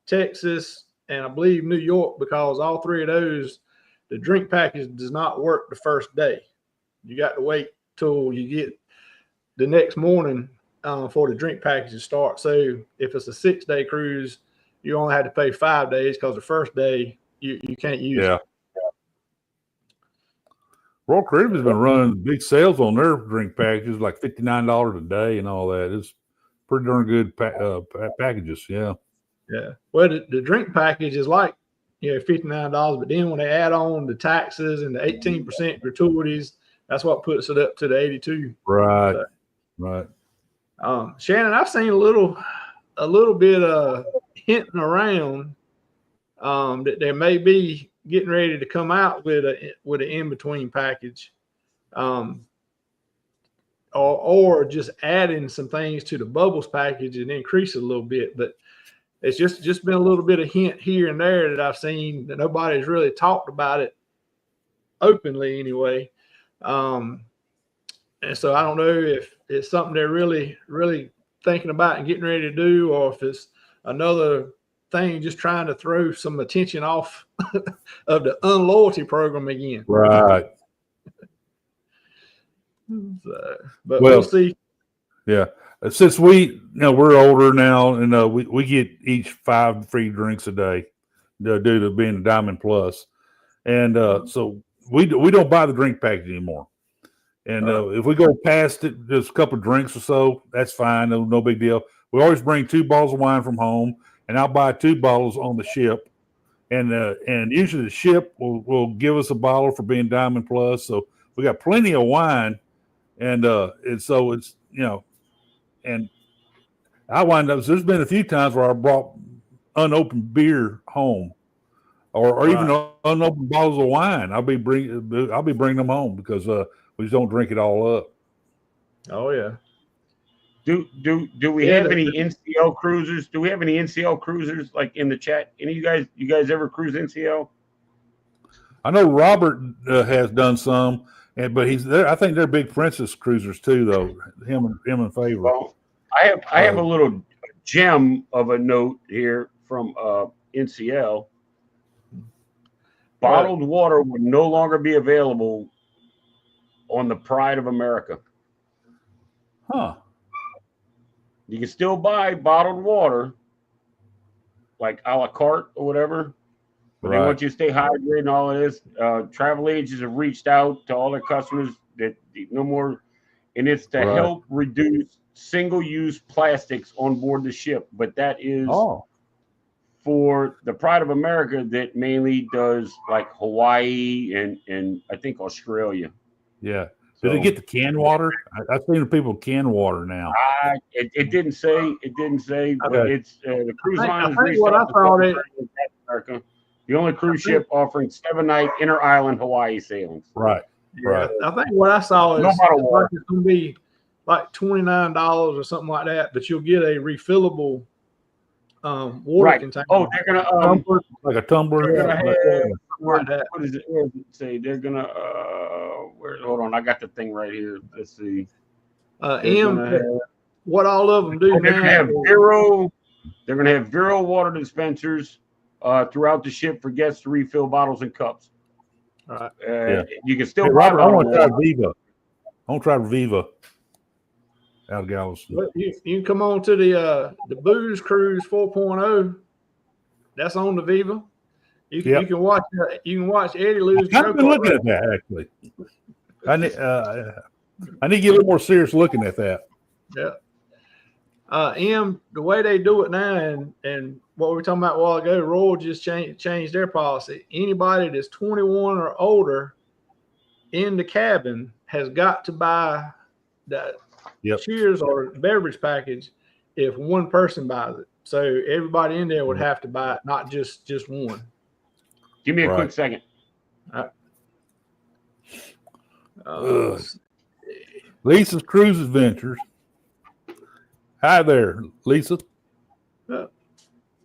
Texas, and I believe New York, because all three of those, the drink package does not work the first day. You got to wait till you get the next morning for the drink package to start. So if it's a 6-day cruise, you only have to pay 5 days, because the first day you can't use it. Royal Caribbean's been running big sales on their drink packages, like $59 a day and all that. It's pretty darn good packages. Yeah. Well, the drink package is like, $59, but then when they add on the taxes and the 18% gratuities, that's what puts it up to the 82. Right. Right. Shannon, I've seen a little bit of hinting around that there may be getting ready to come out with an in-between package, or just adding some things to the bubbles package and increase it a little bit. But it's just been a little bit of hint here and there that I've seen, that nobody's really talked about it openly anyway. And so I don't know if it's something they're really, really thinking about and getting ready to do, or if it's another thing just trying to throw some attention off of the unloyalty program again. Right. But we'll see. Yeah. Since we're older now, and we get each 5 free drinks a day due to being a Diamond Plus, and so we don't buy the drink package anymore. And if we go past it, just a couple of drinks or so, that's fine. No big deal. We always bring 2 bottles of wine from home, and I'll buy 2 bottles on the ship. And usually the ship will give us a bottle for being Diamond Plus. So we got plenty of wine, and so it's, and I wind up, there's been a few times where I brought unopened beer home, or even unopened bottles of wine. I'll be bringing them home, because we just don't drink it all up. Oh yeah. Do we have any NCL cruisers? Do we have any NCL cruisers like in the chat? Any of you guys ever cruise NCL? I know Robert has done some, but I think they're big Princess cruisers too, though. Him and Favor. Well, I have a little gem of a note here from NCL. Bottled water would no longer be available on the Pride of America. Huh. You can still buy bottled water, like a la carte or whatever, but they want you to stay hydrated and all of this. Travel agents have reached out to all their customers that no more, and it's to help reduce single-use plastics on board the ship. But that is for the Pride of America, that mainly does like Hawaii and I think Australia. Yeah. Do they get the canned water? I've seen people can water now. It didn't say. It didn't say. But it's the cruise line. America, the only cruise ship offering 7-night inter-island Hawaii sailings. Right. Right. I think what I saw is no bottled water. It's going to be like $29 or something like that, but you'll get a refillable water container. Oh, they're gonna like a tumbler. They're gonna have, what is it? What does it say? They're gonna hold on, I got the thing right here. Let's see. What all of them do? They're gonna have zero water dispensers throughout the ship for guests to refill bottles and cups. All right. You can still. Hey, Robert, I want to try Viva. I want to try Viva. Out of Galveston. You can come on to the Booze Cruise 4.0. That's on the Viva. You can watch. You can watch Eddie lose. I've been looking at that actually. I need to get a little more serious looking at that. Yeah. The way they do it now, and what we were talking about a while ago, Royal just changed their policy. Anybody that's 21 or older in the cabin has got to buy that Yep. cheers or beverage package if one person buys it. So everybody in there would have to buy it, not just one. Give me a Right. quick second. Lisa's Cruise Adventures. Hi there, Lisa.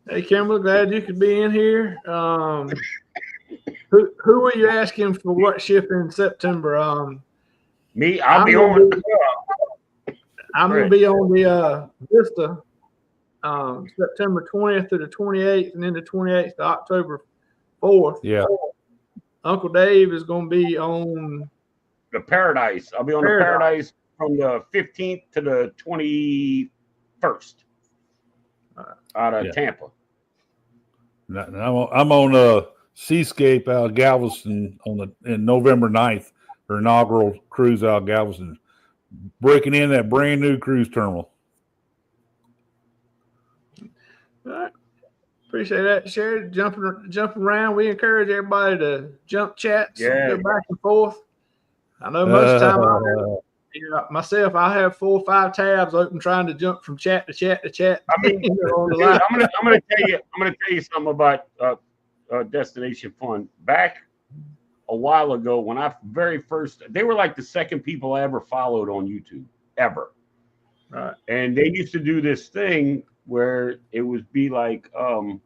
Hey, Kimberly, glad you could be in here. Who were you asking for what ship in September? Me, I'll be on. I'm going to be on the Vista September 20th to the 28th, and then the 28th to October 4th. Yeah. Uncle Dave is going to be on the Paradise. I'll be on the Paradise from the 15th to the 21st out of Tampa. I'm on Seascape out of Galveston in November 9th, her inaugural cruise out of Galveston, breaking in that brand new cruise terminal. All right. Appreciate that, Sherry. Jumping around. We encourage everybody to jump chats, go back and forth. I know most of the time, myself, I have 4 or 5 tabs open trying to jump from chat to chat to chat. I mean, on the line. I'm gonna tell you something about Destination Fun. Back a while ago, when I very first, they were like the second people I ever followed on YouTube ever. Right. And they used to do this thing where it would be like, I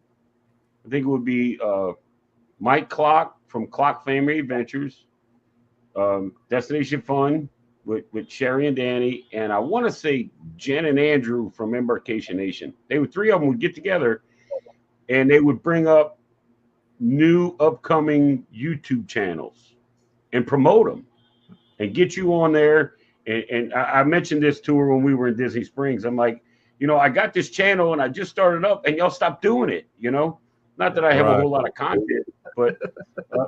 think it would be Mike Clock from Clock Family Adventures, Destination Fun with Sherry and Danny, and I want to say Jen and Andrew from Embarkation Nation. They would 3 of them would get together, and they would bring up new upcoming YouTube channels and promote them and get you on there. And I mentioned this to her when we were in Disney Springs. I'm like, I got this channel and I just started up, and y'all stopped doing it. Not that I have a whole lot of content, but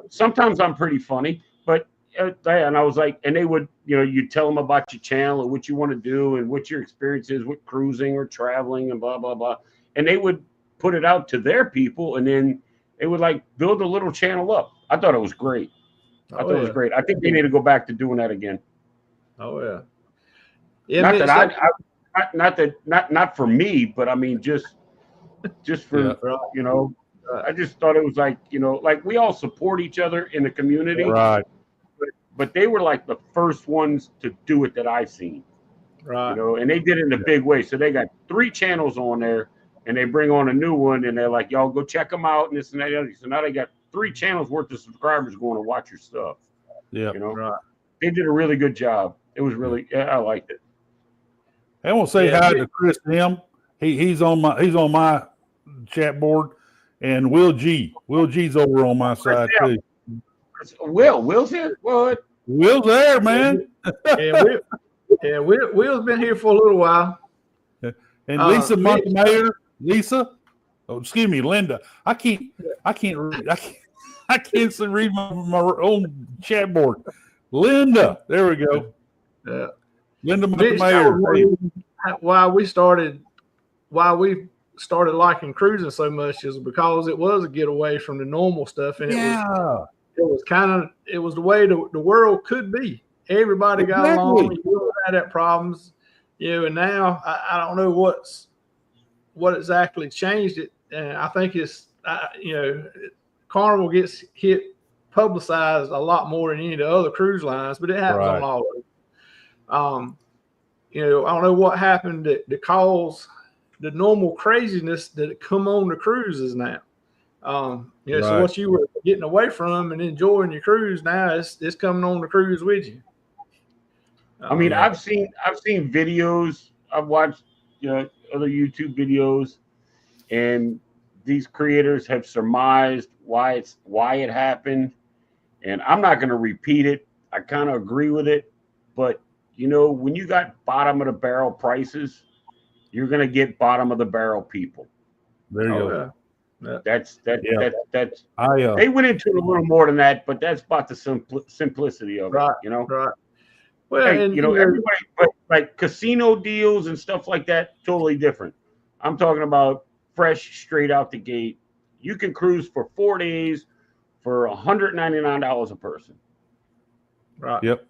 sometimes I'm pretty funny. But and I was like, and they would, you tell them about your channel and what you want to do and what your experience is with cruising or traveling and blah blah blah, and they would put it out to their people, and then they would like build a little channel up. I thought it was great. I thought it was great. I think they need to go back to doing that again. Oh yeah. Not for me, but I mean just for I just thought it was like like we all support each other in the community, right? But they were like the first ones to do it that I've seen, right? And they did it in a big way. So they got 3 channels on there, and they bring on a new one, and they're like, y'all go check them out and this and that. So now they got 3 channels worth of subscribers going to watch your stuff. Yeah, right. They did a really good job. It was really, I liked it. I want to say hi to Chris M. He's on my chat board, and Will G. Will G's over on my side too. Will's here. What? Will's there, man. Will's been here for a little while. And Lisa Montemayor, Linda. I can't read my own chat board. Linda, there we go. Yeah. Linda Montemayor. Why we started liking cruising so much is because it was a getaway from the normal stuff, and it was the way the world could be. Everybody got along. You had problems, and now I don't know what exactly changed it. And I think it's Carnival gets publicized a lot more than any of the other cruise lines, but it happens on all of them. I don't know what happened to cause the normal craziness that come on the cruises now. So what you were getting away from and enjoying your cruise now, it's coming on the cruise with you. I mean, I've seen videos. I've watched other YouTube videos, and these creators have surmised why it happened, and I'm not going to repeat it. I kind of agree with it, but when you got bottom of the barrel prices, you're going to get bottom of the barrel people. There you go. Yeah. That's they went into it a little more than that, but that's about the simplicity of it, Right. Well, hey, and everybody, but like casino deals and stuff like that, totally different. I'm talking about fresh, straight out the gate. You can cruise for 4 days for $199 a person. Right. Yep.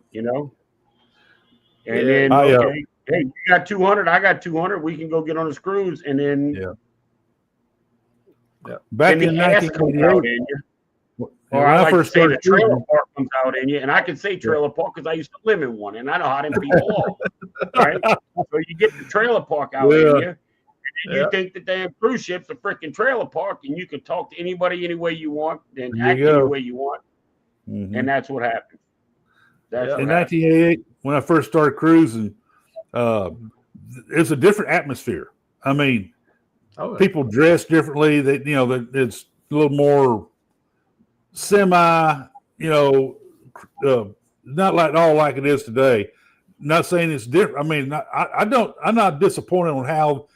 And then okay, hey, you got 200, I got 200. We can go get on this cruise, and then back in 1988. Or I like to say the trailer park comes out in you, and I can say trailer park because I used to live in one, and I know how them people are. Right? So you get the trailer park out in you, and then you think that damn cruise ship's a freaking trailer park, and you can talk to anybody any way you want, and act any way you want, and that's what happened. In 1988, when I first started cruising, it's a different atmosphere. I mean, people dress differently. That it's a little more semi, not like it is today. Not saying it's different. I mean, I'm not disappointed on how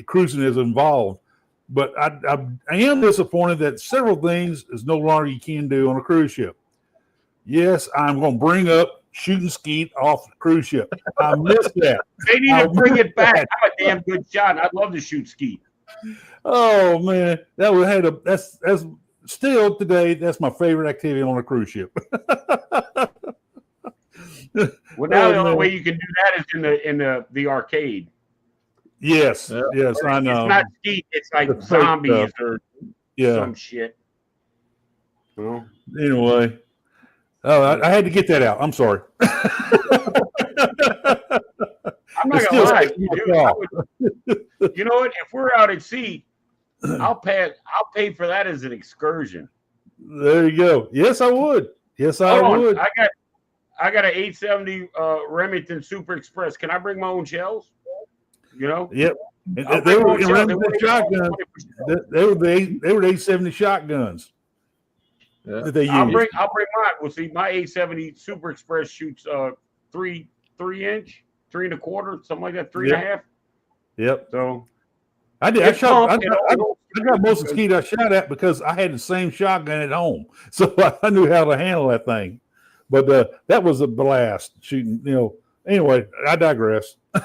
cruising is involved, but I am disappointed that several things is no longer you can do on a cruise ship. Yes, I'm going to bring up shooting skeet off the cruise ship. I missed that. They need to bring it back. I'm a damn good shot. I'd love to shoot skeet. Oh man, that's still today. That's my favorite activity on a cruise ship. Well, now the only way you can do that is in the arcade. Yes, yes, I know. It's not skeet. It's like zombies or some shit. Well, anyway. Oh, I had to get that out. I'm sorry. I'm not gonna lie. You know what? If we're out at sea, I'll pay for that as an excursion. There you go. Yes, I would. Yes, I would. I got an 870 Remington Super Express. Can I bring my own shells? Yep. They were Remington shotguns. They were the 870 shotguns. I'll bring mine. Well, see, my 870 Super Express shoots 3 inch, 3 1/4, something like that, 3.5. Yep. So I did. I got most of the skeet I shot at because I had the same shotgun at home, so I knew how to handle that thing. But that was a blast shooting. Anyway, I digress. I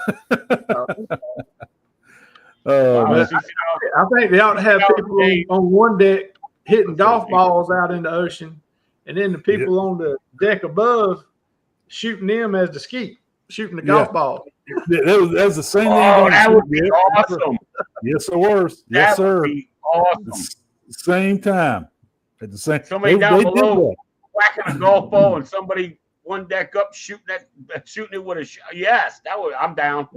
think they ought to have people on one deck hitting golf balls out in the ocean, and then the people on the deck above shooting them as the skeet, shooting the golf ball. That was the same thing. Oh, that would be awesome. Yes, it was. Yes, sir. Would be awesome. Same time. At the same. Somebody down below whacking a golf ball, and somebody one deck up shooting it with a shot. Yes, I'm down.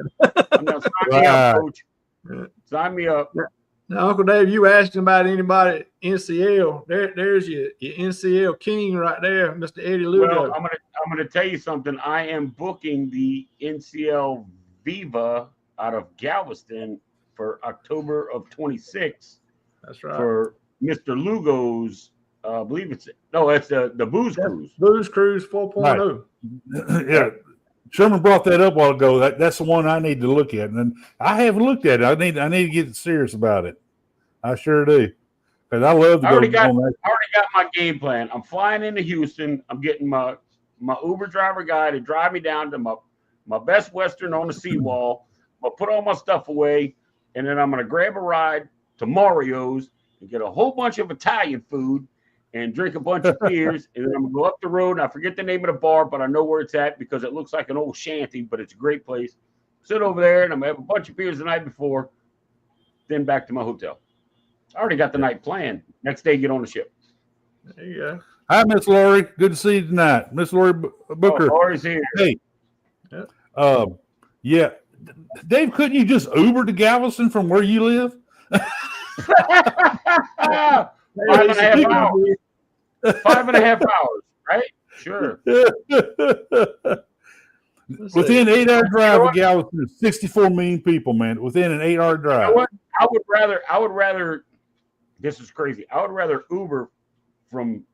I'm down. Sign me up, coach. Sign me up. Now, Uncle Dave, you asking about anybody at NCL? There's your NCL king right there, Mr. Eddie Lugo. Well, I'm gonna tell you something. I am booking the NCL Viva out of Galveston for October of 26. That's right. For Mr. Lugo's, I believe it's the Booze Cruise. Booze Cruise 4.0. Right. Yeah. Sherman brought that up a while ago. That's the one I need to look at, and I haven't looked at it. I need to get serious about it. I sure do, because I love to go. I already got my game plan. I'm flying into Houston. I'm getting my Uber driver guy to drive me down to my Best Western on the seawall. I'll put all my stuff away, and then I'm gonna grab a ride to Mario's and get a whole bunch of Italian food and drink a bunch of beers, and then I'm gonna go up the road, and I forget the name of the bar, but I know where it's at because it looks like an old shanty, but it's a great place. Sit over there, and I'm gonna have a bunch of beers the night before, then back to my hotel. I already got the night planned. Next day, get on the ship. There you go. Hi, Miss Lori. Good to see you tonight, Miss Lori Booker. Lori's here. Hey, yeah, Dave, couldn't you just Uber to Galveston from where you live? 5.5 hours. 5.5 hours, right? Sure. Within 8-hour drive of Galveston, there's 64 million people, man. Within an 8-hour drive. You know what? I would rather. This is crazy. I would rather Uber from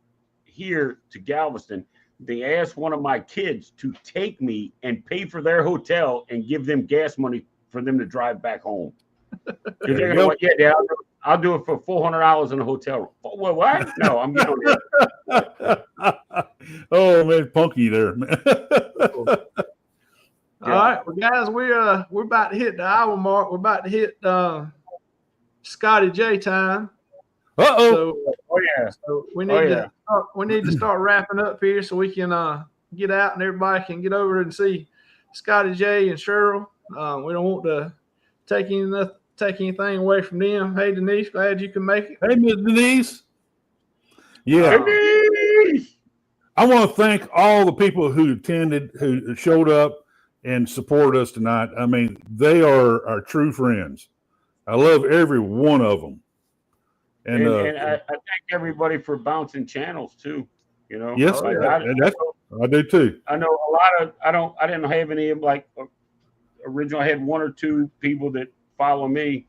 here to Galveston. They asked one of my kids to take me and pay for their hotel and give them gas money for them to drive back home. They're gonna, Dad, I'll do it for $400 in a hotel room. Well, what? No, I'm getting on there. Oh man, punky there, man. All right, well, guys, we're about to hit the hour mark. We're about to hit Scotty J time. So we need to start wrapping up here so we can get out and everybody can get over and see Scotty J and Cheryl. We don't want to take anything away from them. Hey, Denise, glad you can make it. Hey, Miss Denise. Yeah. Denise! I want to thank all the people who attended, who showed up and supported us tonight. I mean, they are our true friends. I love every one of them. And I thank everybody for bouncing channels too. You know, yes, like I do too. I know a lot of I didn't have any like original. I had one or two people that follow me.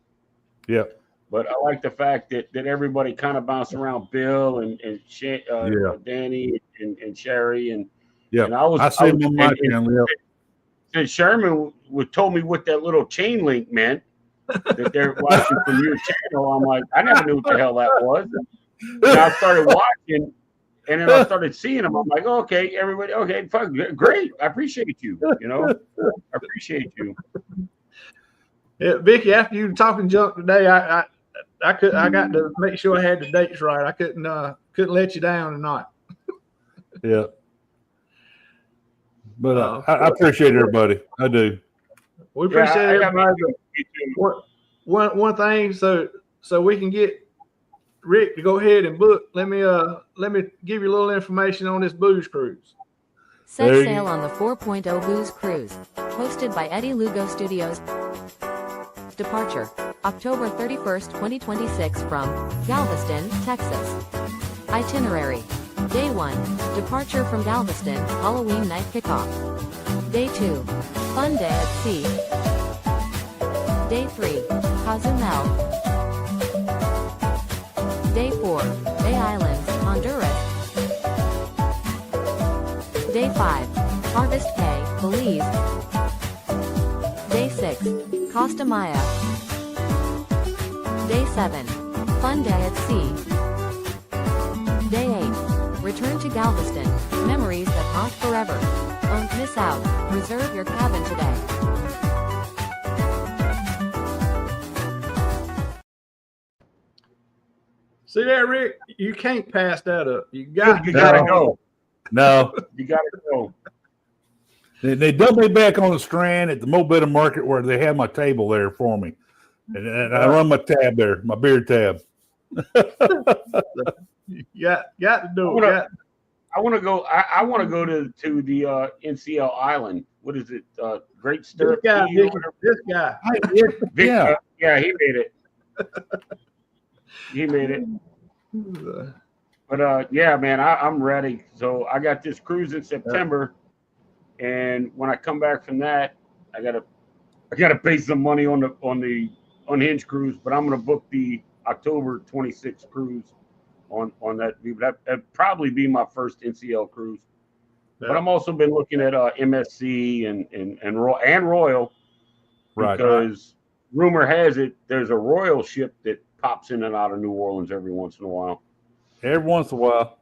Yeah. But I like the fact that everybody kind of bounced around Bill and Danny and Sherry and and I see them on my channel. And Sherman told me what that little chain link meant that they're watching from your channel. I'm like, I never knew what the hell that was. And I started watching, and then I started seeing them. I'm like, okay, everybody, okay, fuck, great. I appreciate you. You know, I appreciate you. Yeah, Vicky, after you were talking junk today, I got to make sure I had the dates right. I couldn't let you down or not. Yeah. But I appreciate everybody. I do. We appreciate everybody. One thing, so we can get Rick to go ahead and book. Let me give you a little information on this booze cruise. Set sail on the 4.0 Booze Cruise, hosted by Eddie Lugo Studios. Departure, October 31st, 2026 from Galveston, Texas. Itinerary, Day 1, departure from Galveston, Halloween night kickoff. Day 2, fun day at sea. Day 3, Cozumel. Day 4, Bay Islands, Honduras. Day 5, Harvest Bay, Belize. Day 6, Costa Maya. Day 7, fun day at sea. Day 8, return to Galveston, memories that haunt forever. Don't miss out, reserve your cabin today. See there, Rick? You can't pass that up. You gotta go. No. You gotta go. They dumped me back on the Strand at the Mobile Market where they have my table there for me. And I run my tab there, my beer tab. You got to do it. I want to go. I want to go to the NCL Island. What is it? Great Stirrup. This guy. Yeah, he made it. He made it. But yeah, man, I'm ready. So I got this cruise in September, and when I come back from that, I gotta pay some money on the Unhinged cruise. But I'm gonna book the October 26th cruise on that. That'd probably be my first NCL cruise. Yeah. But I'm also been looking at MSC and Royal, because rumor has it there's a Royal ship that pops in and out of New Orleans every once in a while. Every once in a while.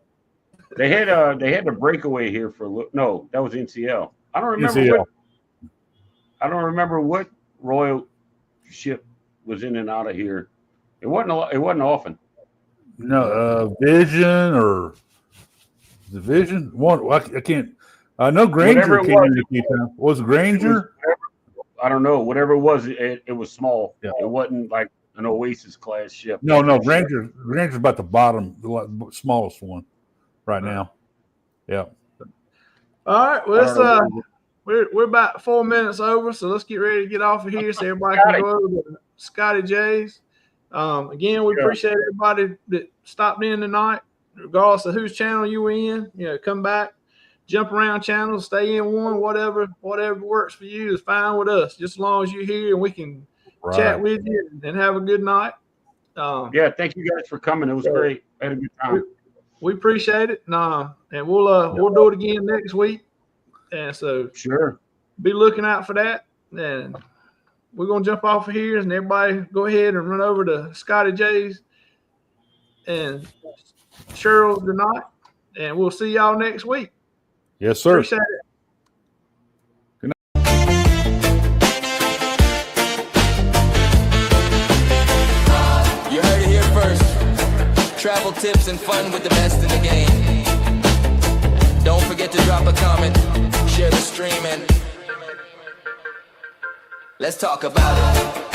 They had a breakaway here for no, that was NCL. I don't remember what Royal ship was in and out of here. It wasn't often. No, Vision or the Vision one. I can't. I know Granger came in a few times. Was it Granger? I don't know. Whatever it was, it was small. Yeah. It wasn't like an Oasis class ship. No. Granger's about the bottom, the smallest one right now. Yeah. All right. Well, we're about 4 minutes over, so let's get ready to get off of here so everybody can go over to Scotty J's. Again, we appreciate everybody that stopped in tonight, regardless of whose channel you were in. You know, come back, jump around channels, stay in one, whatever works for you is fine with us. Just as long as you're here and we can chat with you and have a good night. Thank you guys for coming. It was great. I had a good time. We appreciate it. And we'll do it again next week. And so be looking out for that. And we're gonna jump off of here and everybody go ahead and run over to Scotty J's and Cheryl's tonight. And we'll see y'all next week. Yes, sir. Appreciate it. Travel tips and fun with the best in the game. Don't forget to drop a comment, share the stream, and Let's talk about it.